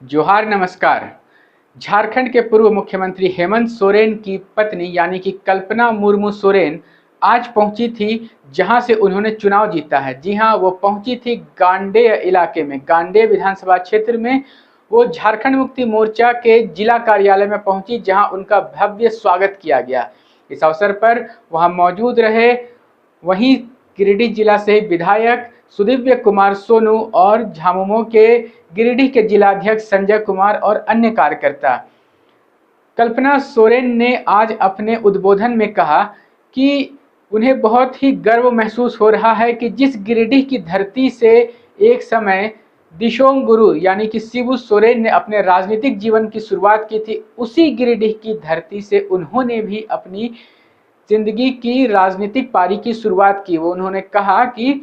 जोहार नमस्कार। झारखंड के पूर्व मुख्यमंत्री हेमंत सोरेन की पत्नी यानी कि कल्पना मुर्मू सोरेन आज पहुंची थी जहां से उन्होंने चुनाव जीता है। जी हां, वो पहुंची थी गांडेय इलाके में, गांडेय विधानसभा क्षेत्र में। वो झारखंड मुक्ति मोर्चा के जिला कार्यालय में पहुंची जहां उनका भव्य स्वागत किया गया। इस अवसर पर वहां मौजूद रहे वहीं गिरिडीह जिला से विधायक सुदिव्य कुमार सोनू और झामुमो के गिरिडीह के जिलाध्यक्ष संजय कुमार और अन्य कार्यकर्ता। कल्पना सोरेन ने आज अपने उद्बोधन में कहा कि उन्हें बहुत ही गर्व महसूस हो रहा है कि जिस गिरिडीह की धरती से एक समय दिशोंग गुरु यानी कि शिबू सोरेन ने अपने राजनीतिक जीवन की शुरुआत की थी, उसी गिरिडीह की धरती से उन्होंने भी अपनी जिंदगी की राजनीतिक पारी की शुरुआत की। वो उन्होंने कहा कि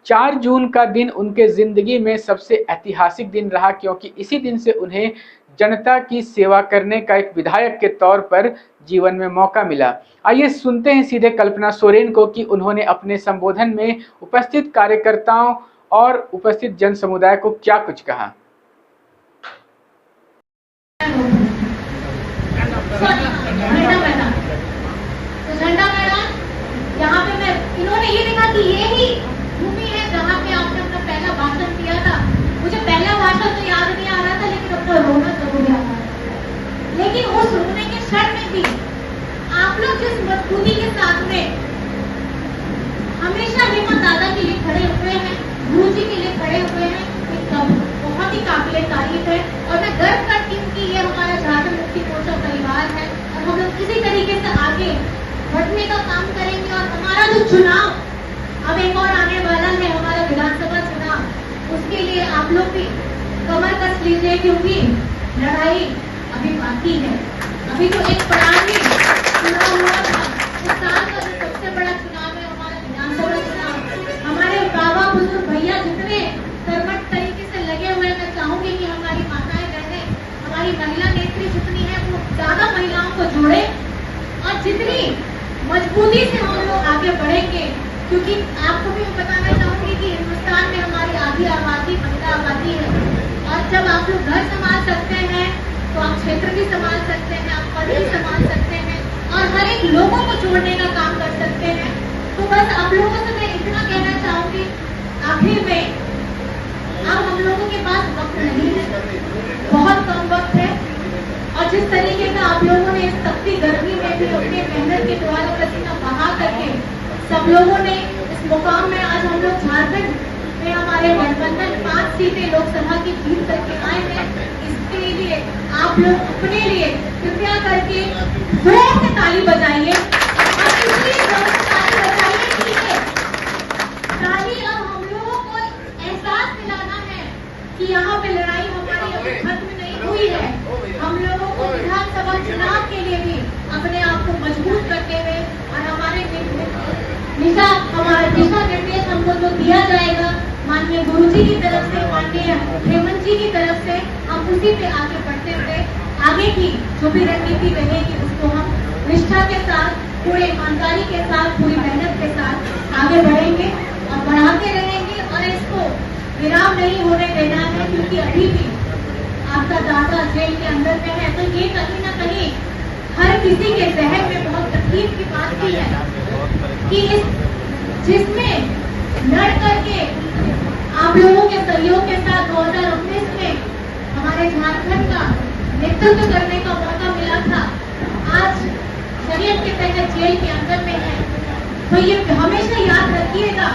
4 जून का दिन उनके जिंदगी में सबसे ऐतिहासिक दिन रहा, क्योंकि इसी दिन से उन्हें जनता की सेवा करने का एक विधायक के तौर पर जीवन में मौका मिला। आइए सुनते हैं सीधे कल्पना सोरेन को कि उन्होंने अपने संबोधन में उपस्थित कार्यकर्ताओं और उपस्थित जन समुदाय को क्या कुछ कहा। झंडा मैदान, यहाँ पे मैं इन्होंने ये देखा कि ये ही भूमि है जहाँ पे आपने अपना पहला भाषण दिया था। मुझे पहला भाषण तो याद नहीं आ रहा था, लेकिन अपना रोना जरूर याद आ रहा था। लेकिन उस रोने के क्षण में भी आप लोग जिस मजबूती के साथ में हमेशा हेमंत दादा के लिए खड़े हुए हैं, गुरु जी के लिए खड़े हुए हैं, बहुत ही काबिले तारीफ है। और मैं गर्व करती हूँ कि ये हमारा झारखंड मुक्ति मोर्चा परिवार है और हम लोग इसी तरीके से आगे बढ़ने का काम करेंगे। और हमारा जो चुनाव अब एक और आने वाला है, हमारा विधानसभा चुनाव, उसके लिए आप लोग भी कमर कस लीजिए, क्योंकि लड़ाई अभी बाकी है। अभी जो एक पड़ावी चुनाव हुआ था, इस साल का जो सबसे बड़ा चुनाव है हमारा विधानसभा चुनाव। हमारे बाबा बुजुर्ग भैया जितने कर्मठ तरीके से लगे हुए, मैं चाहूंगी कि हमारी माताएं बहनें, हमारी महिला नेत्री जितनी है, वो ज्यादा महिलाओं को जोड़े और जितनी मजबूती से हम लोग आगे बढ़ेंगे। क्योंकि आपको भी मैं बताना चाहूंगी कि हिंदुस्तान में हमारी आधी आबादी महिला आबादी है, और जब आप लोग घर संभाल सकते हैं तो आप क्षेत्र भी संभाल सकते हैं, आप पद भी संभाल सकते हैं और हर एक लोगों को जोड़ने का काम कर सकते हैं। तो बस आप लोगों से मैं इतना कहना चाहूंगी आखिर में, अब हम लोगों के पास वक्त नहीं है, बहुत कम वक्त है। और जिस तरीके से आप लोगों ने इस तपती गर्मी में भी अपने मेहनत के द्वारा पसीना बहा करके सब लोगों ने इस मुकाम में, आज हम लोग झारखंड में हमारे गठबंधन 5 सीटें लोकसभा की जीत करके आए हैं। इसके लिए आप लोग अपने लिए कृपया करके जोर से ताली बजाइए और इसलिए जोर से ताली बजाइए। ताली अब हम लोगों को एहसास दिलाना है कि यहाँ पे लड़ाई हमारी अभी खत्म नहीं हुई है। हम लोगों को विधानसभा चुनाव के लिए भी अपने आप को मजबूत करते हुए और हमारे दिशा निर्देश हमको जो दिया जाएगा माननीय गुरु जी की तरफ से, माननीय हेमंत जी की तरफ से, हम उसी पे आगे बढ़ते हुए आगे की जो भी रणनीति रहेगी उसको हम निष्ठा के साथ, पूरे ईमानदारी के साथ, पूरी मेहनत के साथ आगे बढ़ेंगे और बढ़ाते रहेंगे। और इसको विराम नहीं होने देना है, क्योंकि अभी भी आपका दादा जेल के अंदर में है। तो ये कहीं ना कहीं हर किसी के जहन में बहुत तकलीफ की बात भी है कि जिसमें लड़ करके आप लोगों के सहयोग के साथ 2019 में हमारे झारखंड का नेतृत्व करने का मौका मिला था, आज शरीयत के तहत जेल के अंदर में है। तो ये हमेशा याद रखिएगा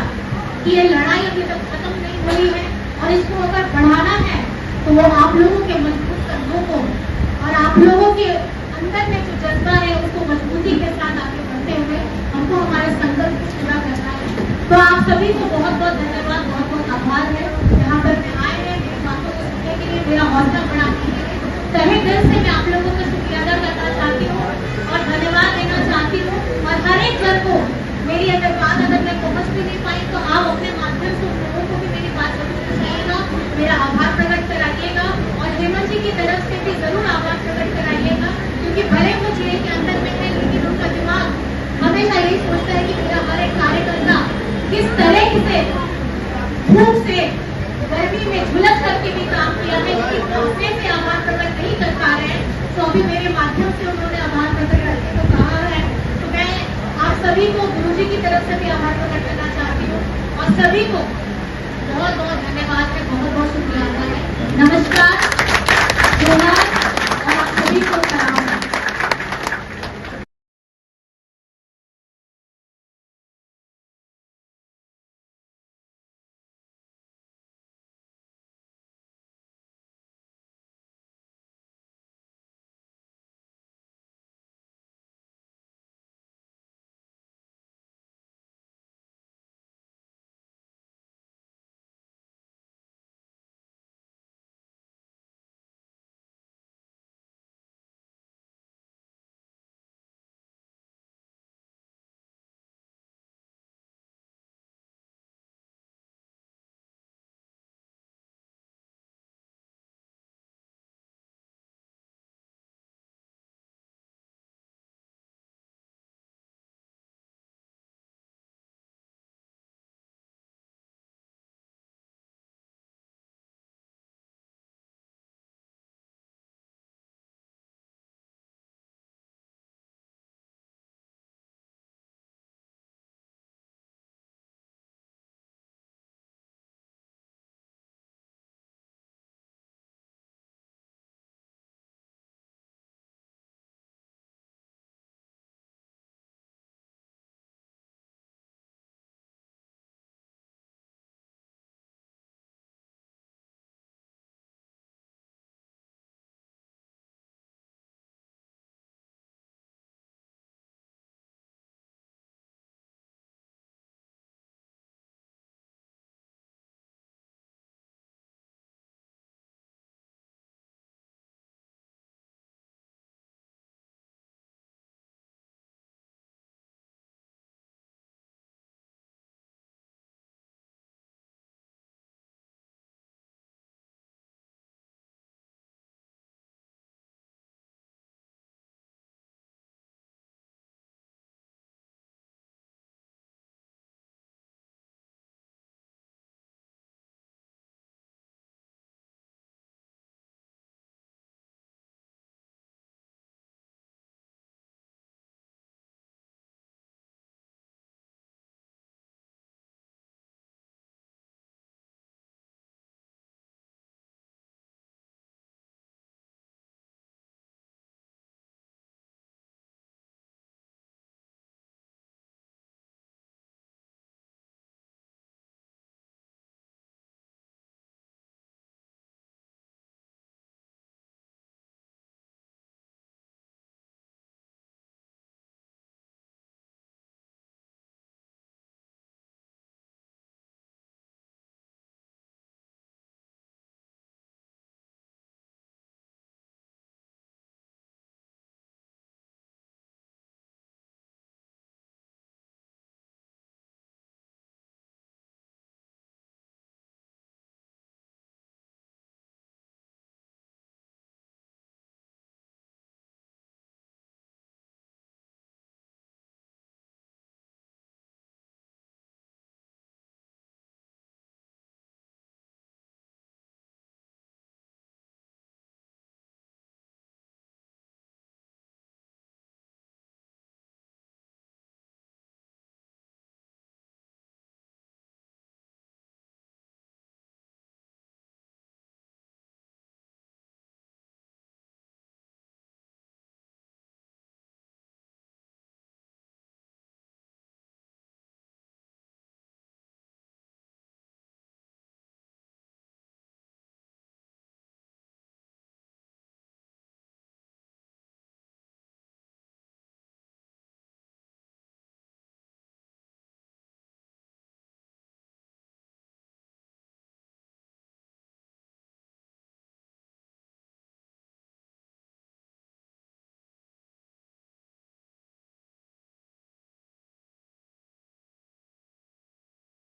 कि ये लड़ाई अभी तक खत्म नहीं हुई है और इसको अगर बढ़ाना है तो वो आप लोगों के मजबूत कदमों को और आप लोगों के अंदर में जो जज्बा है उसको मजबूती के साथ आगे बढ़ते हुए हमको हमारे संकल्प को पूरा करना है। तो आप सभी को बहुत बहुत धन्यवाद, बहुत बहुत आभार है यहाँ पर मैं आए हैं, मेरी बातों को सुनने के लिए, मेरा हौसला बढ़ाने के लिए। तहे दिल से मैं आप लोगों का शुक्रिया अदा करना चाहती हूँ और धन्यवाद देना चाहती हूँ। और हर एक जन को मेरी अगर मैं पहुँच भी नहीं पाई तो आप अपने माध्यम से उन लोगों को भी मेरी बात जरूर पहुँचाइएगा, मेरा आभार प्रकट कराइएगा और हेमंत जी की तरफ से भी जरूर आभार प्रकट कराइएगा। क्योंकि भले वो जेल के अंदर में है, लेकिन उनका दिमाग हमेशा यही सोचता है कि मेरा हर एक कार्यकर्ता किस तरह से धूप से गर्मी में झुलस करके भी काम किया है, इसकी से तरफ से भी आभार प्रकट करना चाहती हूँ और सभी को बहुत बहुत धन्यवाद है, बहुत बहुत शुक्रिया।